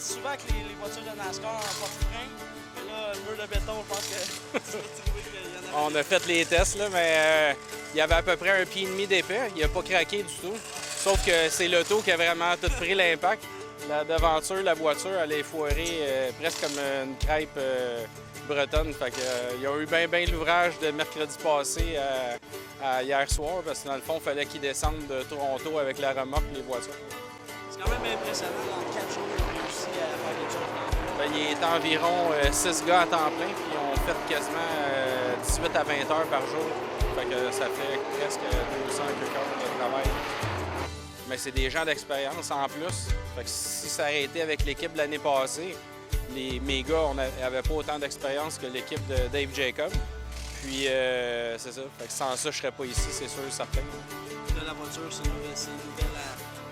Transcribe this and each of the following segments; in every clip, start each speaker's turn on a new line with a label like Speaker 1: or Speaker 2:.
Speaker 1: dit souvent que les voitures de NASCAR n'ont pas de frein. Mais là, le mur de béton, je pense que tu vas trouver qu'il y en a.
Speaker 2: On a fait les tests, là, mais il y avait à peu près 1,5 pied d'épais. Il n'a pas craqué du tout. Sauf que c'est l'auto qui a vraiment tout pris l'impact. La devanture, la voiture, elle est foirée presque comme une crêpe bretonne. Fait que, ils ont eu bien l'ouvrage de mercredi passé à hier soir, parce que dans le fond, il fallait qu'ils descendent de Toronto avec la remorque les voitures.
Speaker 1: C'est quand même impressionnant, dans 4 jours, ils ont réussi à faire quelque chose.
Speaker 2: Ben, il est environ 6 gars à temps plein, puis on fait quasiment 18 à 20 heures par jour. Fait que ça fait presque 200 heures de travail. Mais c'est des gens d'expérience en plus. Fait que si ça aurait été avec l'équipe de l'année passée, mes gars n'avaient pas autant d'expérience que l'équipe de Dave Jacob. Puis c'est ça. Fait que sans ça, je serais pas ici, c'est sûr, certain.
Speaker 1: Là, la voiture, c'est nouvelle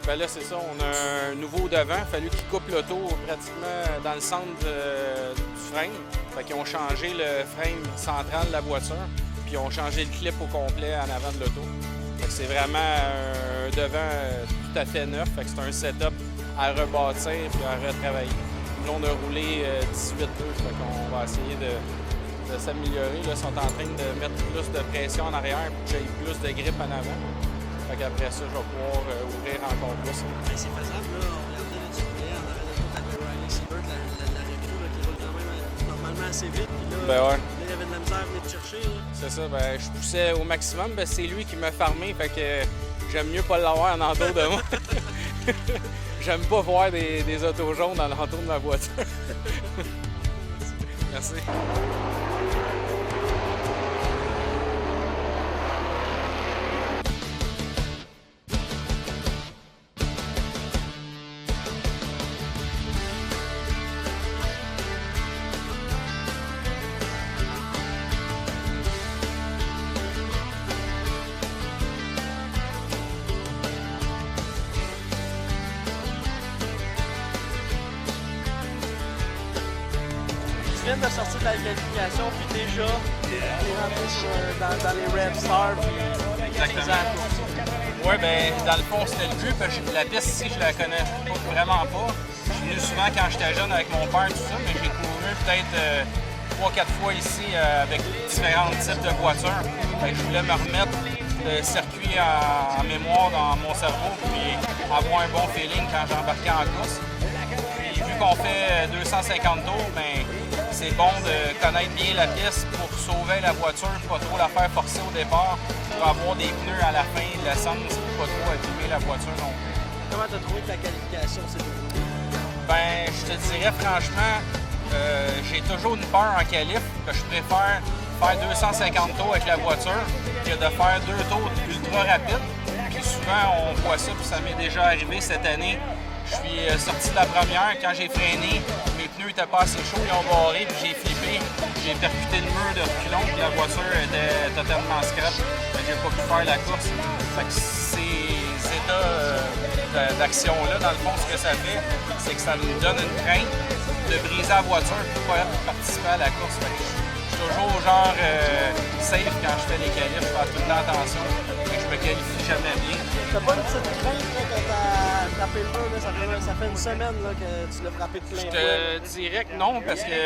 Speaker 2: Ben là, c'est ça. On a un nouveau devant. Il a fallu qu'ils coupent l'auto pratiquement dans le centre du frame. Fait qu'ils ont changé le frame central de la voiture. Puis ils ont changé le clip au complet en avant de l'auto. C'est vraiment un devant tout à fait neuf. Fait que c'est un setup à rebâtir et à retravailler. Là, on a roulé 18 heures. Fait qu'on va essayer de s'améliorer. Là, ils sont en train de mettre plus de pression en arrière pour que j'ai plus de grip en avant. Fait qu'après ça, je vais pouvoir ouvrir encore plus.
Speaker 1: Ben, c'est faisable, là. On regardait le display, on arrête de taper Riley Siebert, la recrue, là, qui roule quand même normalement assez vite. Puis là,
Speaker 2: Ben ouais.
Speaker 1: Là, il y avait de la misère à venir te chercher.
Speaker 2: C'est ça, ben, je poussais au maximum. Ben, c'est lui qui m'a farmé, fait que j'aime mieux pas l'avoir en entour de moi. J'aime pas voir des autos jaunes dans l'entour de ma voiture. Merci.
Speaker 1: Tu viens de sortir de la qualification, puis déjà, t'es rentré dans les Red Stars, puis
Speaker 2: Exactement. Oui, bien, dans le fond, c'était le but. Parce que la piste ici, je la connais vraiment pas. Je suis venu souvent quand j'étais jeune avec mon père, tout ça, mais j'ai couru peut-être 3-4 fois ici avec différents types de voitures. Fait que je voulais me remettre le circuit en mémoire dans mon cerveau, puis avoir un bon feeling quand j'embarquais en course. Puis vu qu'on fait 250 tours, ben, c'est bon de connaître bien la piste pour sauver la voiture, pas trop la faire forcer au départ, pour avoir des pneus à la fin, l'essence, pour pas trop abîmer la voiture non plus.
Speaker 1: comment t'as trouvé que la qualification s'est déroulée?
Speaker 2: Ben, je te dirais franchement, j'ai toujours une peur en qualif, que je préfère faire 250 tours avec la voiture que de faire 2 tours ultra rapides. Puis souvent, on voit ça, puis ça m'est déjà arrivé cette année. Je suis sorti de la première, quand j'ai freiné, mes pneus étaient pas assez chauds, ils ont barré, puis j'ai flippé. J'ai percuté le mur de reculons, puis la voiture était totalement scrap. J'ai pas pu faire la course. Fait que ces états d'action-là, dans le fond, ce que ça fait, c'est que ça me donne une crainte de briser la voiture pour pas participer à la course. Fait que je suis toujours genre safe quand je fais les qualifs, je fais tout le temps attention. Fait que je me qualifie jamais bien.
Speaker 1: T'as pas une petite crainte là, que t'as frappé le mur, là, ça fait une semaine là, que tu l'as frappé de plein
Speaker 2: Je
Speaker 1: fouet.
Speaker 2: te dirais que non, parce que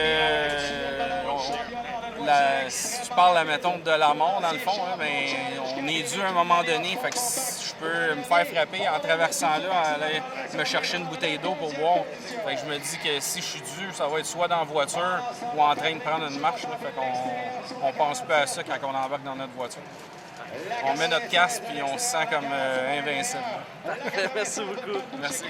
Speaker 2: si tu parles, mettons, de la mort, dans le fond, hein, ben, on est dû à un moment donné. Fait que je peux me faire frapper en traversant là, aller me chercher une bouteille d'eau pour boire. Fait que je me dis que si je suis dû, ça va être soit dans la voiture ou en train de prendre une marche. Là, fait qu'on pense pas à ça quand on embarque dans notre voiture. On met notre casque puis on se sent comme invincible.
Speaker 1: Merci beaucoup.
Speaker 2: Merci.